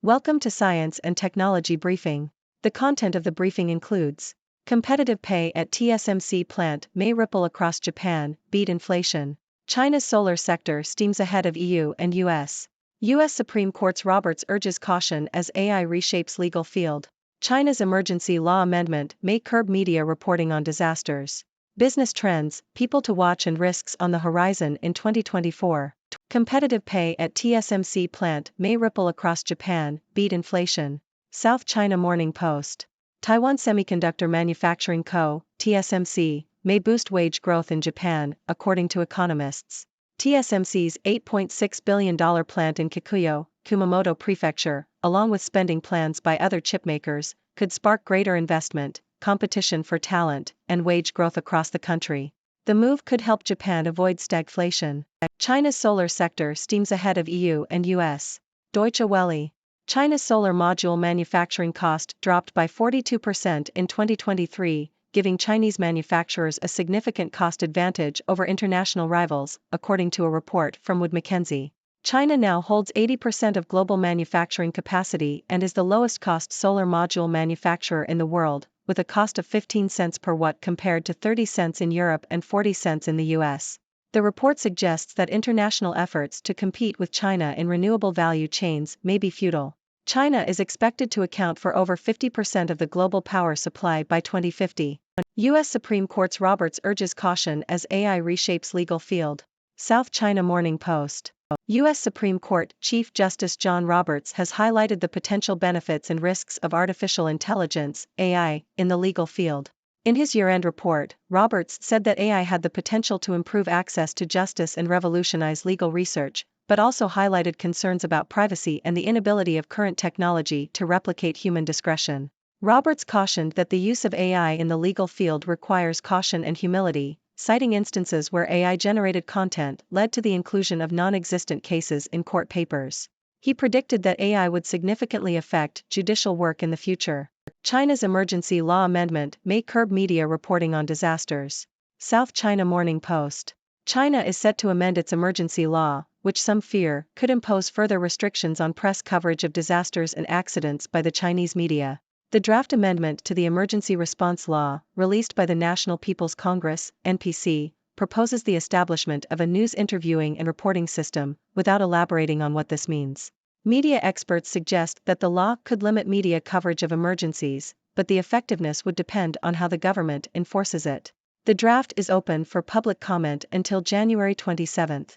Welcome to Science and Technology Briefing. The content of the briefing includes: competitive pay at TSMC plant may ripple across Japan, beat inflation. China's solar sector steams ahead of EU and US. US Supreme Court's Roberts urges caution as AI reshapes legal field. China's emergency law amendment may curb media reporting on disasters. Business trends, people to watch and risks on the horizon in 2024. Competitive pay at TSMC plant may ripple across Japan, beat inflation. South China Morning Post. Taiwan Semiconductor Manufacturing Co., TSMC, may boost wage growth in Japan, according to economists. TSMC's $8.6 billion plant in Kikuyo, Kumamoto Prefecture, along with spending plans by other chipmakers, could spark greater investment, competition for talent, and wage growth across the country. The move could help Japan avoid stagflation. China's solar sector steams ahead of EU and US. Deutsche Welle. China's solar module manufacturing cost dropped by 42% in 2023, giving Chinese manufacturers a significant cost advantage over international rivals, according to a report from Wood Mackenzie. China now holds 80% of global manufacturing capacity and is the lowest-cost solar module manufacturer in the world, with a cost of 15 cents per watt compared to 30 cents in Europe and 40 cents in the US. The report suggests that international efforts to compete with China in renewable value chains may be futile. China is expected to account for over 50% of the global power supply by 2050. US Supreme Court's Roberts urges caution as AI reshapes legal field. South China Morning Post. U.S. Supreme Court Chief Justice John Roberts has highlighted the potential benefits and risks of artificial intelligence, AI, in the legal field. In his year-end report, Roberts said that AI had the potential to improve access to justice and revolutionize legal research, but also highlighted concerns about privacy and the inability of current technology to replicate human discretion. Roberts cautioned that the use of AI in the legal field requires caution and humility, citing instances where AI-generated content led to the inclusion of non-existent cases in court papers. He predicted that AI would significantly affect judicial work in the future. China's emergency law amendment may curb media reporting on disasters. South China Morning Post. China is set to amend its emergency law, which some fear could impose further restrictions on press coverage of disasters and accidents by the Chinese media. The draft amendment to the Emergency Response Law, released by the National People's Congress, NPC, proposes the establishment of a news interviewing and reporting system, without elaborating on what this means. Media experts suggest that the law could limit media coverage of emergencies, but the effectiveness would depend on how the government enforces it. The draft is open for public comment until January 27.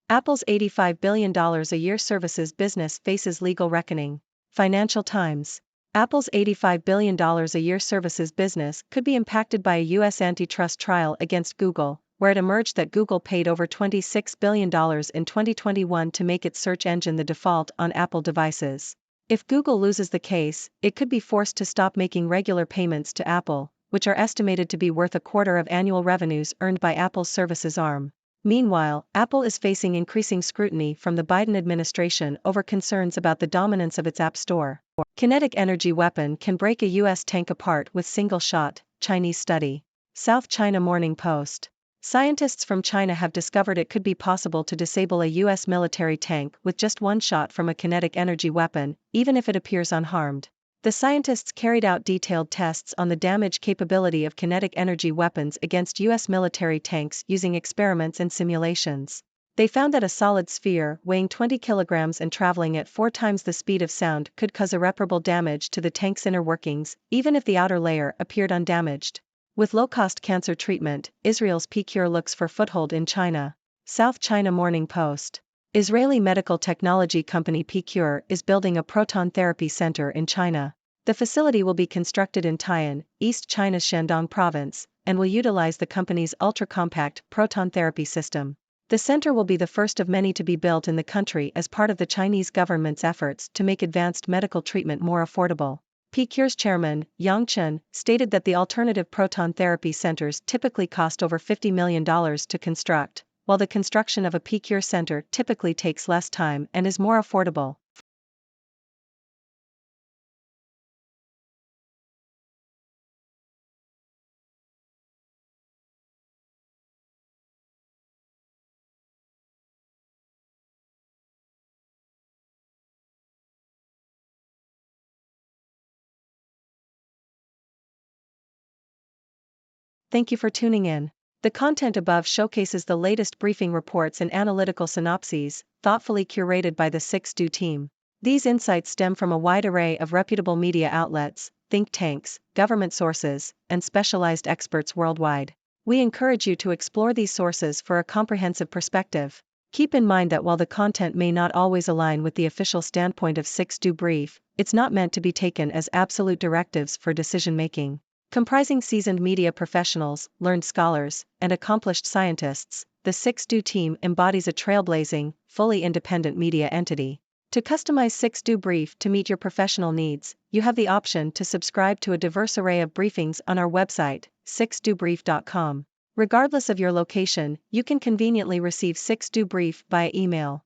Apple's $85 billion a year services business faces legal reckoning. Financial Times. Apple's $85 billion a year services business could be impacted by a U.S. antitrust trial against Google, where it emerged that Google paid over $26 billion in 2021 to make its search engine the default on Apple devices. If Google loses the case, it could be forced to stop making regular payments to Apple, which are estimated to be worth a quarter of annual revenues earned by Apple's services arm. Meanwhile, Apple is facing increasing scrutiny from the Biden administration over concerns about the dominance of its App Store. Kinetic energy weapon can break a U.S. tank apart with single shot, Chinese study. South China Morning Post. Scientists from China have discovered it could be possible to disable a U.S. military tank with just one shot from a kinetic energy weapon, even if it appears unharmed. The scientists carried out detailed tests on the damage capability of kinetic energy weapons against U.S. military tanks using experiments and simulations. They found that a solid sphere weighing 20 kilograms and traveling at 4 times the speed of sound could cause irreparable damage to the tank's inner workings, even if the outer layer appeared undamaged. With low-cost cancer treatment, Israel's PQR looks for foothold in China. South China Morning Post. Israeli medical technology company PQR is building a proton therapy center in China. The facility will be constructed in Taiyuan, East China's Shandong province, and will utilize the company's ultra-compact proton therapy system. The center will be the first of many to be built in the country as part of the Chinese government's efforts to make advanced medical treatment more affordable. PQR's chairman, Yang Chen, stated that the alternative proton therapy centers typically cost over $50 million to construct, while the construction of a PQR center typically takes less time and is more affordable. Thank you for tuning in. The content above showcases the latest briefing reports and analytical synopses, thoughtfully curated by the 6Do team. These insights stem from a wide array of reputable media outlets, think tanks, government sources, and specialized experts worldwide. We encourage you to explore these sources for a comprehensive perspective. Keep in mind that while the content may not always align with the official standpoint of 6Do Brief, it's not meant to be taken as absolute directives for decision-making. Comprising seasoned media professionals, learned scholars, and accomplished scientists, the 6Do team embodies a trailblazing, fully independent media entity. To customize 6Do Brief to meet your professional needs, you have the option to subscribe to a diverse array of briefings on our website, 6dobrief.com. Regardless of your location, you can conveniently receive 6Do Brief via email.